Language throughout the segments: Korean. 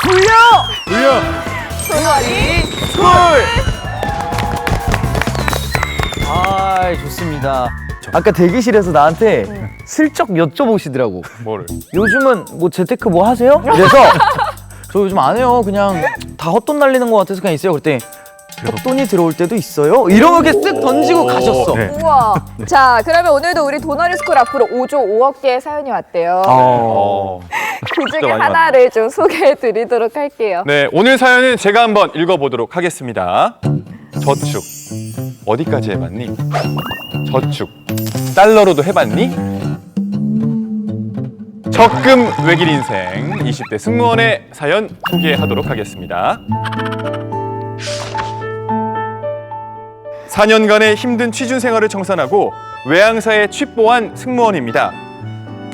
불려! 도너리 꿀! 아, 좋습니다. 아까 대기실에서 나한테 슬쩍 여쭤보시더라고. 뭐를? 요즘은 뭐 재테크 뭐 하세요? 그래서 저 요즘 안 해요. 그냥 다 헛돈 날리는 것 같아서 그냥 있어요. 그랬더니 헛돈이 들어올 때도 있어요? 이렇게 쓱 던지고 가셨어. 네. 우와. 자, 그러면 오늘도 우리 도너리 스쿨 앞으로 5조 5억 개의 사연이 왔대요. 그 중에 많이 하나를 좀 소개해 드리도록 할게요. 네, 오늘 사연은 제가 한번 읽어보도록 하겠습니다. 저축. 어디까지 해봤니? 저축. 달러로도 해봤니? 적금 외길 인생 20대 승무원의 사연 소개하도록 하겠습니다. 4년간의 힘든 취준 생활을 청산하고 외항사에 취보한 승무원입니다.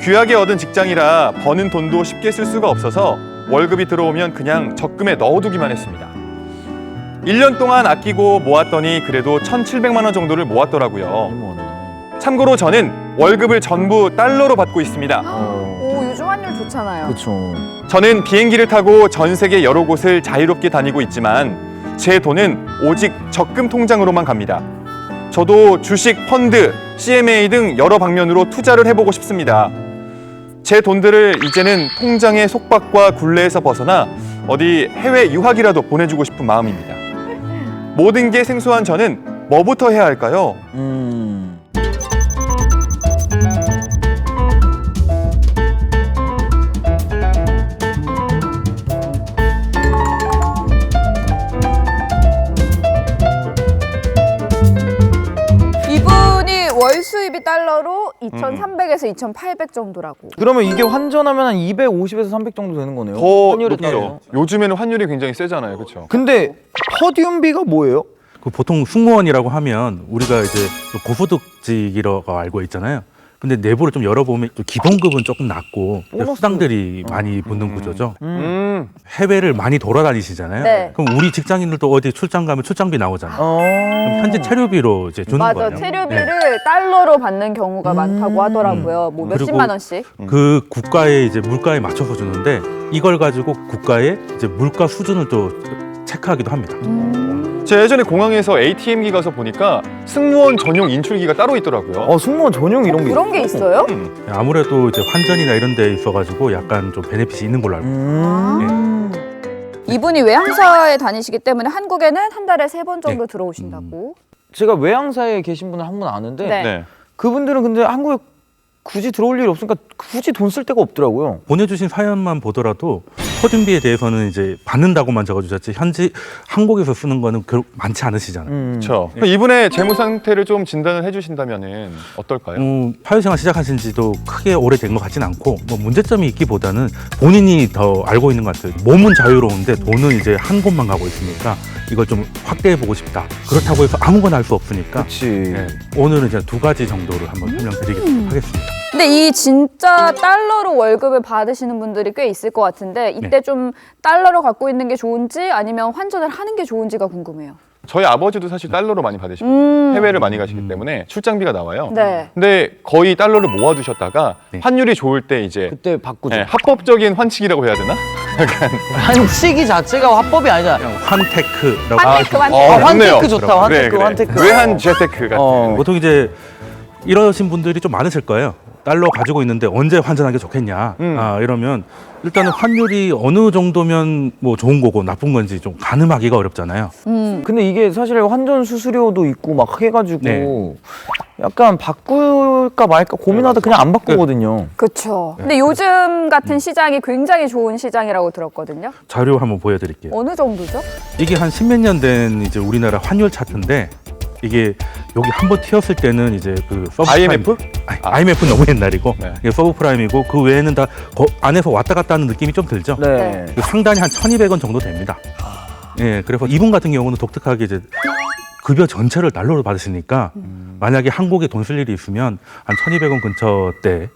귀하게 얻은 직장이라 버는 돈도 쉽게 쓸 수가 없어서 월급이 들어오면 그냥 적금에 넣어두기만 했습니다. 1년 동안 아끼고 모았더니 그래도 1,700만 원 정도를 모았더라고요. 참고로 저는 월급을 전부 달러로 받고 있습니다. 오, 요즘 환율 좋잖아요. 그렇죠. 저는 비행기를 타고 전 세계 여러 곳을 자유롭게 다니고 있지만 제 돈은 오직 적금 통장으로만 갑니다. 저도 주식, 펀드, CMA 등 여러 방면으로 투자를 해보고 싶습니다. 제 돈들을 이제는 통장의 속박과 굴레에서 벗어나 어디 해외 유학이라도 보내주고 싶은 마음입니다. 모든 게 생소한 저는 뭐부터 해야 할까요? 이분이 월 수입이 달러로 2,300에서 2,800 정도라고. 그러면 이게 환전하면 한 250에서 300 정도 되는 거네요. 더 환율에 높죠. 따라서. 요즘에는 환율이 굉장히 세잖아요, 그렇죠? 근데 퍼듐비가 뭐예요? 그 보통 승무원이라고 하면 우리가 이제 고소득직이라고 알고 있잖아요. 근데 내부를 좀 열어보면 또 기본급은 조금 낮고 보너스. 수당들이 많이 붙는 구조죠. 음. 해외를 많이 돌아다니시잖아요. 네. 그럼 우리 직장인들도 어디 출장 가면 출장비 나오잖아요. 그럼 현재 체류비로 이제 주는 맞아, 거예요. 체류비를 네. 달러로 받는 경우가 많다고 하더라고요. 뭐 그리고 몇십만 원씩. 그 국가의 이제 물가에 맞춰서 주는데 이걸 가지고 국가의 이제 물가 수준을 또 체크하기도 합니다. 제가 예전에 공항에서 ATM기 가서 보니까 승무원 전용 인출기가 따로 있더라고요. 승무원 전용 이런 게 그런 게 있어요? 아무래도 이제 환전이나 이런 데 있어가지고 약간 좀 베네핏이 있는 걸로 알고 있어요. 이분이 외항사에 다니시기 때문에 한국에는 한 달에 3번 정도 들어오신다고. 제가 외항사에 계신 분을 한 분 아는데 네. 네. 그분들은 근데 한국에 굳이 들어올 일이 없으니까 굳이 돈 쓸 데가 없더라고요. 보내주신 사연만 보더라도 퍼준비에 대해서는 이제 받는다고만 적어주셨지 현지 한국에서 쓰는 거는 많지 않으시잖아요. 그렇죠. 이분의 재무 상태를 좀 진단을 해주신다면은 어떨까요? 사회생활 시작하신 지도 크게 오래된 것 같진 않고 뭐 문제점이 있기보다는 본인이 더 알고 있는 것 같아요. 몸은 자유로운데 돈은 이제 한 곳만 가고 있으니까 이걸 좀 확대해보고 싶다. 그렇다고 해서 아무거나 할 수 없으니까 그렇지. 네, 오늘은 이제 2가지 정도를 한번 설명드리도록 하겠습니다. 근데 이 진짜 달러로 월급을 받으시는 분들이 꽤 있을 것 같은데 이때 좀 달러로 갖고 있는 게 좋은지 아니면 환전을 하는 게 좋은지가 궁금해요. 저희 아버지도 사실 달러로 많이 받으시고 해외를 많이 가시기 때문에 출장비가 나와요. 네. 근데 거의 달러를 모아두셨다가 네. 환율이 좋을 때 이제 그때 바꾸죠. 네, 합법적인 환칙이라고 해야 되나? 환치기 자체가 화법이 아니잖아. 환테크라고 환테크, 하시면 환테크. 좋네요. 환테크 좋다. 환테크, 환테크. 외환 재테크 같은. 보통 이제 이러신 분들이 좀 많으실 거예요. 달러 가지고 있는데 언제 환전하는 게 좋겠냐. 이러면 일단은 환율이 어느 정도면 뭐 좋은 거고 나쁜 건지 좀 가늠하기가 어렵잖아요. 근데 이게 사실 환전 수수료도 있고 막 해가지고 네. 약간 바꿀까 말까 고민하다 그냥 안 바꾸거든요. 그렇죠. 근데 요즘 같은 시장이 굉장히 좋은 시장이라고 들었거든요. 자료 한번 보여드릴게요. 어느 정도죠? 이게 한 10몇 년 된 이제 우리나라 환율 차트인데 이게 여기 한번 튀었을 때는 이제 그 IMF? IMF는 너무 옛날이고 네. 이게 서브프라임이고 그 외에는 다 안에서 왔다 갔다 하는 느낌이 좀 들죠. 네. 그 상단이 한 1,200원 정도 됩니다. 예, 그래서 이분 같은 경우는 독특하게 이제 급여 전체를 달러로 받으시니까 만약에 한국에 돈 쓸 일이 있으면 한 1,200원 근처대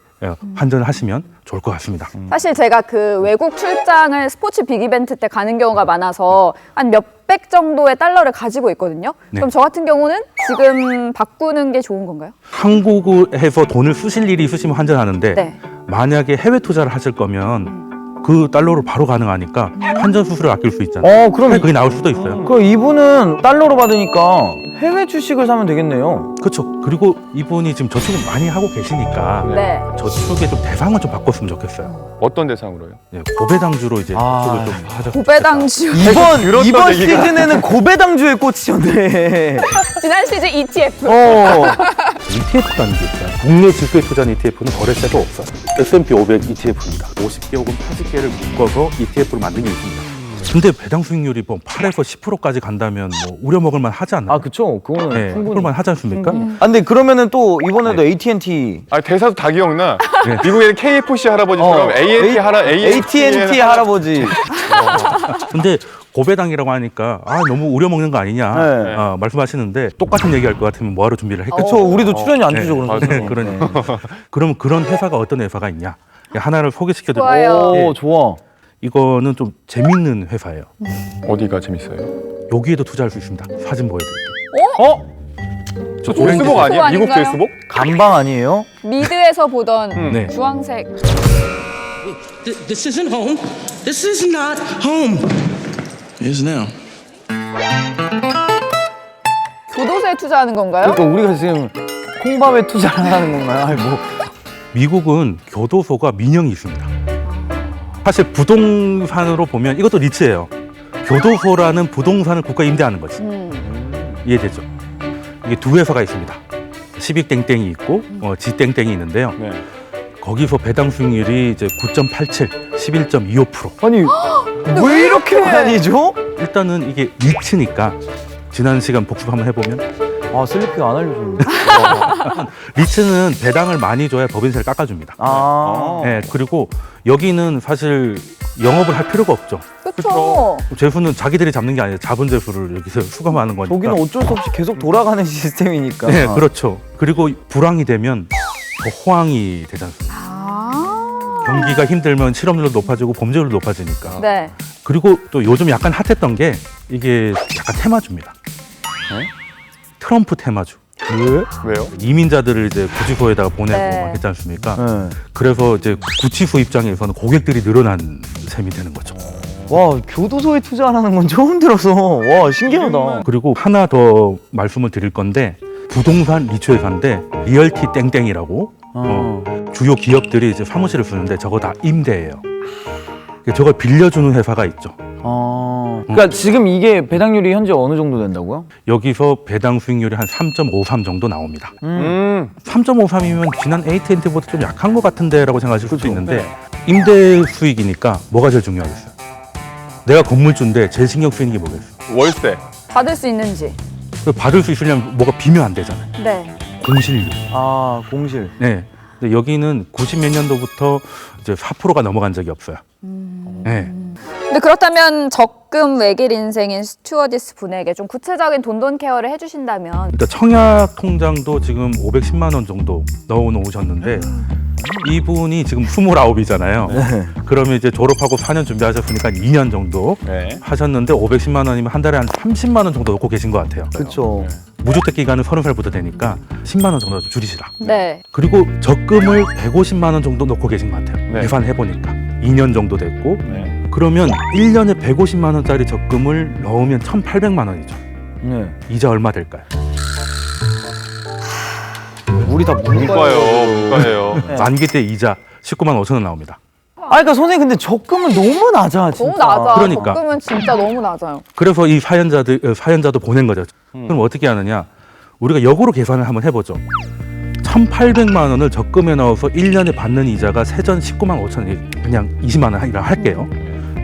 환전을 하시면 좋을 것 같습니다. 사실 제가 그 외국 출장을 스포츠 빅 이벤트 때 가는 경우가 많아서 한 몇백 정도의 달러를 가지고 있거든요. 네. 그럼 저 같은 경우는 지금 바꾸는 게 좋은 건가요? 한국에서 돈을 쓰실 일이 있으시면 환전하는데 네. 만약에 해외 투자를 하실 거면 그 달러로 바로 가능하니까 환전 수수료 아낄 수 있잖아요. 그럼 그게 나올 수도 있어요. 그럼 이분은 달러로 받으니까 해외 주식을 사면 되겠네요. 그렇죠. 그리고 이분이 지금 저축을 많이 하고 계시니까 네. 저축의 좀 대상을 좀 바꿨으면 좋겠어요. 어떤 대상으로요? 네, 고배당주로 이제 저축을 좀 하자. 고배당주. 이번 들었던 얘기가. 시즌에는 고배당주에 꽂히셨네. 지난 시즌 ETF. ETF라는 게 있어요. 국내 지수에 투자한 ETF는 거래세가 없어요. S&P 500 ETF입니다. 50개 혹은 80개를 묶어서 ETF를 만든 게 있습니다. 근데 배당 수익률이 뭐 8에서 10%까지 간다면 뭐 우려먹을 만 하지 않나요? 그쵸. 그거는 네, 충분히. 그럴 만 하지 않습니까? 근데 그러면은 또 이번에도 AT&T 대사도 다 기억나. 네. 미국에는 KFC 할아버지처럼 AT&T 할아버지. 근데 고배당이라고 하니까 너무 우려먹는 거 아니냐 네. 말씀하시는데 똑같은 얘기할 것 같으면 뭐하러 준비를 했겠죠. 그쵸. 우리도 출연이 안 주죠. 그런 네, 거. 그러니까. 그럼 그런 회사가 어떤 회사가 있냐? 하나를 소개시켜드릴게요. 좋아요. 오, 좋아. 이거는 좀 재밌는 회사예요. 어디가 재밌어요? 여기에도 투자할 수 있습니다. 사진 보여드릴게요. 저 제스복 아니야? 미국 아닌가요? 제스복? 감방 아니에요? 미드에서 보던 네. 주황색. This isn't home. This is not home. It is now. 교도소에 투자하는 건가요? 그러니까 우리가 지금 콩밥에 투자를 하는 건가요? 아니 뭐. 미국은 교도소가 민영이 있습니다. 사실 부동산으로 보면 이것도 리츠예요. 교도소라는 부동산을 국가에 임대하는 거지. 이해되죠? 이게 두 회사가 있습니다. 시빅땡땡이 있고 지땡땡이 있는데요. 네. 거기서 배당 수익률이 이제 9.87, 11.25%. 아니 왜 이렇게 많이 줘? 일단은 이게 리츠니까 지난 시간 복습 한번 해보면 슬리피가 안 알려줬는데. 리츠는 배당을 많이 줘야 법인세를 깎아줍니다. 네, 그리고 여기는 사실 영업을 할 필요가 없죠. 그쵸. 재수는 자기들이 잡는 게 아니라 자본 재수를 여기서 수감하는 거니까. 저기는 어쩔 수 없이 계속 돌아가는 시스템이니까. 네, 그렇죠. 그리고 불황이 되면 더 호황이 되지 않습니까? 경기가 힘들면 실업률도 높아지고 범죄율도 높아지니까. 네. 그리고 또 요즘 약간 핫했던 게 이게 약간 테마주입니다. 네? 트럼프 테마주. 왜요? 이민자들을 이제 구치소에다가 보내고 네. 막 했지 않습니까? 네. 그래서 이제 구치소 입장에서는 고객들이 늘어난 셈이 되는 거죠. 와 교도소에 투자하는 건 처음 들어서 와 신기하다. 그리고 하나 더 말씀을 드릴 건데 부동산 리츠 회사인데 리얼티 땡땡이라고 주요 기업들이 이제 사무실을 쓰는데 저거 다 임대예요. 저걸 빌려주는 회사가 있죠. 그러니까 지금 이게 배당률이 현재 어느 정도 된다고요? 여기서 배당 수익률이 한 3.53 정도 나옵니다. 3.53이면 지난 AT&T보다 좀 약한 것 같은데라고 생각하실 수도 있는데 임대 수익이니까 뭐가 제일 중요하겠어요? 내가 건물주인데 제일 신경 쓰이는 게 뭐겠어요? 월세. 받을 수 있는지. 받을 수 있으려면 뭐가 비면 안 되잖아요. 네. 공실률. 공실. 네. 근데 여기는 90몇 년도부터 이제 4%가 넘어간 적이 없어요. 네. 근데 그렇다면 적금 외길 인생인 스튜어디스 분에게 좀 구체적인 돈돈 케어를 해주신다면 그러니까 청약 통장도 지금 510만 원 정도 넣어놓으셨는데 이분이 지금 29이잖아요. 네. 그러면 이제 졸업하고 4년 준비하셨으니까 2년 정도 네. 하셨는데 510만 원이면 한 달에 한 30만 원 정도 넣고 계신 것 같아요. 그렇죠. 무주택 기간은 30살부터 되니까 10만 원 정도 좀 줄이시라. 네. 그리고 적금을 150만 원 정도 넣고 계신 것 같아요. 네. 계산해보니까 2년 정도 됐고 네. 그러면 1년에 150만 원짜리 적금을 넣으면 1,800만 원이죠. 네. 이자 얼마 될까요? 우리 다 문과예요. 네. 만기 때 이자 19만 5천 원 나옵니다. 그러니까 선생님 근데 적금은 너무 낮아 진짜. 너무 낮아. 그러니까. 적금은 진짜 너무 낮아요. 그래서 이 사연자도 보낸 거죠. 그럼 어떻게 하느냐? 우리가 역으로 계산을 한번 해보죠. 1,800만 원을 적금에 넣어서 1년에 받는 이자가 세전 19만 5천 원, 그냥 20만 원이라 할게요.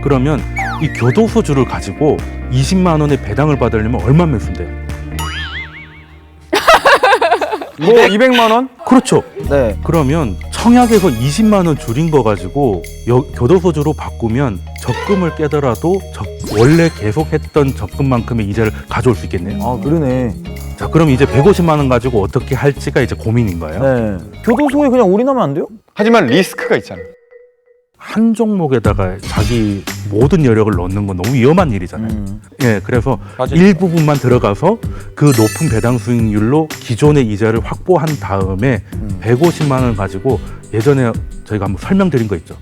그러면 이 교도소주를 가지고 20만 원의 배당을 받으려면 얼마면 쓴대요? 200만 원? 그렇죠. 네. 그러면 청약에서 20만 원 줄인 거 가지고 교도소주로 바꾸면 적금을 깨더라도 원래 계속했던 적금만큼의 이자를 가져올 수 있겠네요. 그러네. 자, 그럼 이제 150만 원 가지고 어떻게 할지가 이제 고민인 거예요. 네. 교도소에 그냥 올인하면 안 돼요? 하지만 리스크가 있잖아. 한 종목에다가 자기 모든 여력을 넣는 건 너무 위험한 일이잖아요. 예, 그래서 맞아요. 일부분만 들어가서 그 높은 배당 수익률로 기존의 이자를 확보한 다음에 150만 원 가지고 예전에 저희가 한번 설명드린 거 있죠.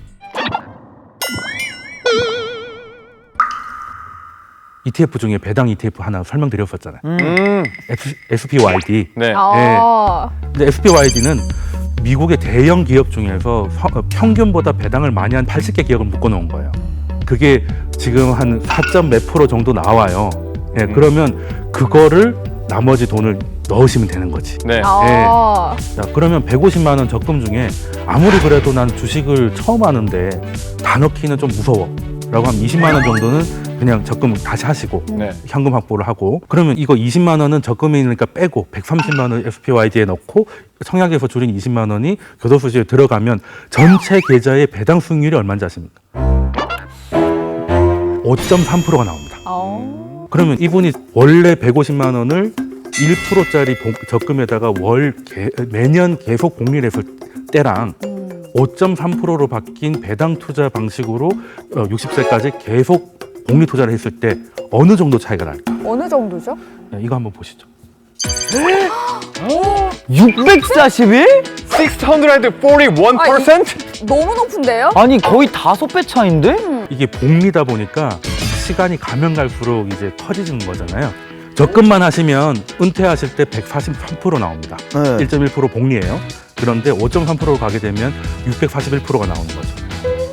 ETF 중에 배당 ETF 하나 설명드렸었잖아요. 음. SPYD. 네. 아, 근데 SPYD는 미국의 대형 기업 중에서 평균보다 배당을 많이 한 80개 기업을 묶어놓은 거예요. 그게 지금 한 4.몇% 정도 나와요. 예, 그러면 그거를 나머지 돈을 넣으시면 되는 거지. 네. 아. 자, 그러면 150만 원 적금 중에 아무리 그래도 난 주식을 처음 하는데 다 넣기는 좀 무서워 라고 하면 20만 원 정도는 그냥 적금 다시 하시고 네. 현금 확보를 하고, 그러면 이거 20만 원은 적금이니까 빼고 130만 원 SPYD에 넣고 청약에서 줄인 20만 원이 교도소지에 들어가면 전체 계좌의 배당 수익률이 얼마인지 아십니까? 5.3%가 나옵니다. 그러면 이분이 원래 150만 원을 1%짜리 적금에다가 매년 계속 복리를 했을 때랑 5.3%로 바뀐 배당 투자 방식으로 60세까지 계속 복리 투자를 했을 때 어느 정도 차이가 날까? 어느 정도죠? 네, 이거 한번 보시죠. 641? 641%? 너무 높은데요? 아니 거의 5배 차인데? 이게 복리다 보니까 시간이 가면 갈수록 이제 커지는 거잖아요. 적금만 하시면 은퇴하실 때 143% 나옵니다. 네. 1.1% 복리예요. 그런데 5.3%로 가게 되면 641%가 나오는 거죠.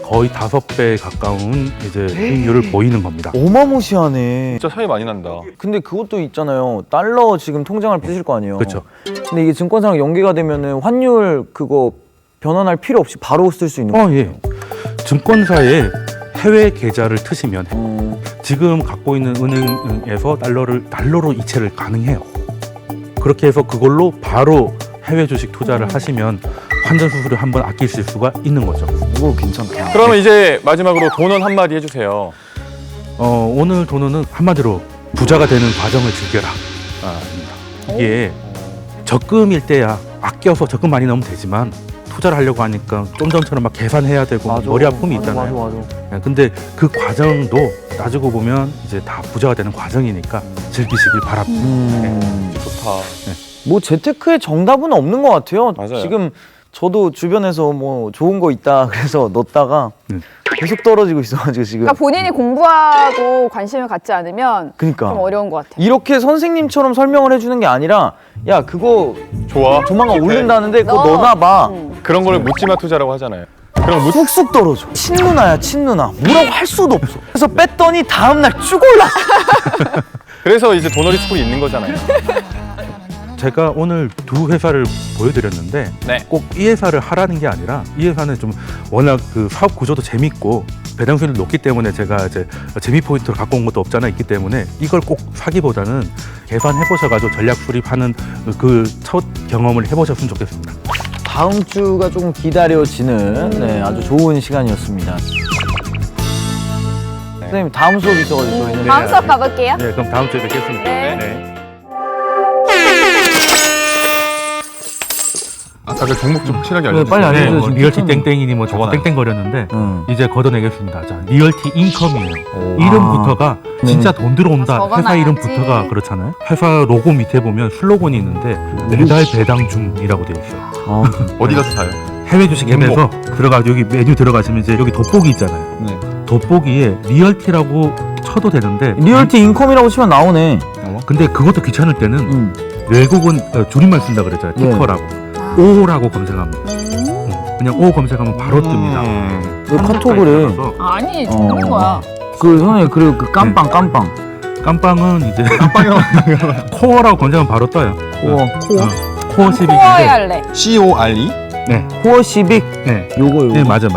거의 5배에 가까운 이제 수익률을 보이는 겁니다. 어마무시하네. 진짜 차이 많이 난다. 근데 그것도 있잖아요. 달러 지금 통장을 쓰실 거 아니에요. 그렇죠. 근데 이게 증권사랑 연계가 되면은 환율 그거 변환할 필요 없이 바로 쓸 수 있는 거예요. 예. 증권사에 해외 계좌를 트시면 지금 갖고 있는 은행에서 달러로 이체를 가능해요. 그렇게 해서 그걸로 바로 해외 주식 투자를 하시면 환전 수수료 한번 아끼실 수가 있는 거죠. 이거 괜찮다. 그러면 이제 마지막으로 돈원 한마디 해주세요. 오늘 돈은 한마디로 부자가 되는 과정을 즐겨라. 이게 적금일 때야 아껴서 적금 많이 넣으면 되지만 투자를 하려고 하니까 좀 전처럼 막 계산해야 되고 맞아. 머리 아픔이 있잖아요. 맞아. 예, 근데 그 과정도 따지고 보면 이제 다 부자가 되는 과정이니까 즐기시길 바랍니다. 좋다. 뭐 재테크의 정답은 없는 것 같아요. 맞아요. 지금 저도 주변에서 뭐 좋은 거 있다 그래서 넣었다가 계속 떨어지고 있어가지고 지금. 그러니까 본인이 공부하고 관심을 갖지 않으면 그러니까. 좀 어려운 것 같아요. 이렇게 선생님처럼 설명을 해주는 게 아니라 야 그거 좋아. 조만간 오른다는데 그거 넣어놔봐. 그런 거를 묻지마 투자라고 하잖아요. 그럼 쑥쑥 떨어져. 친누나야 친누나. 뭐라고 할 수도 없어. 그래서 뺐더니 다음날 쭉 올랐어. 그래서 이제 도너리 스쿨이 있는 거잖아요. 제가 오늘 두 회사를 보여드렸는데 네. 꼭 이 회사를 하라는 게 아니라 이 회사는 좀 워낙 그 사업 구조도 재밌고 배당 수익률이 높기 때문에 제가 이제 재미 포인트를 갖고 온 것도 없잖아 있기 때문에 이걸 꼭 사기보다는 계산해 보셔가지고 전략 수립하는 그 첫 경험을 해보셨으면 좋겠습니다. 다음 주가 조금 기다려지는 네, 아주 좋은 시간이었습니다. 선생님 다음 수업 있어가지고 저희는 다음 수업 가볼게요. 네, 그럼 다음 주에 뵙겠습니다. 네. 아까 그 종목 좀 확실하게 네, 빨리 네, 알려주세요. 뭐 지금 리얼티 땡땡. 땡땡이니 뭐 저거 적어놔요. 땡땡거렸는데 이제 걷어내겠습니다. 자, 리얼티 인컴이에요. 이름부터가 진짜 돈 들어온다. 회사 적어놔야지. 이름부터가 그렇잖아요. 회사 로고 밑에 보면 슬로건이 있는데 매달 배당 중이라고 되어 있어요. 어디 가서 사요? 해외 주식 앱에서 들어가 여기 메뉴 들어가시면 이제 여기 돋보기 있잖아요. 네. 돋보기에 리얼티라고 쳐도 되는데 리얼티 인컴이라고 치면 나오네. 근데 그것도 귀찮을 때는 외국은 줄임말 쓴다 그랬잖아요. 네. 티커라고. O라고 검색하면 그냥 O 검색하면 바로 뜹니다. 왜 카톡을 해? 아니, 좋은 거야. 그 선생님 그리고 그 깜빵 깜빵은 이제 코어라고 검색하면 바로 떠요. 코어 코어 12. 코어에 할래. CORE? 네, 코어 시빅 네, 요거 네 맞아.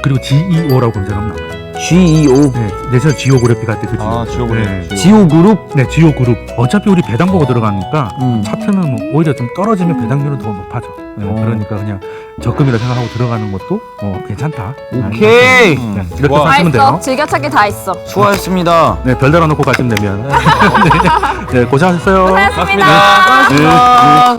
그리고 GEO라고 검색하면 나와요. GEO 네, 내셔널 지오그래픽 할 때 그 아, 지오그래픽. 네. 지오 그룹. 네, 지오 그룹. 어차피 우리 배당 보고 들어가니까 차트는 뭐 오히려 좀 떨어지면 배당률은 더 높아져. 네, 그러니까 그냥 적금이라 생각하고 들어가는 것도 괜찮다. 오케이. 네, 이렇게 좋아. 다 하시면 있어. 돼요. 즐겨찾기 다 있어. 수고하셨습니다. 네, 별 달아놓고 가시면 되면. 네, 고생하셨어요. 고생하셨습니다. 고맙습니다.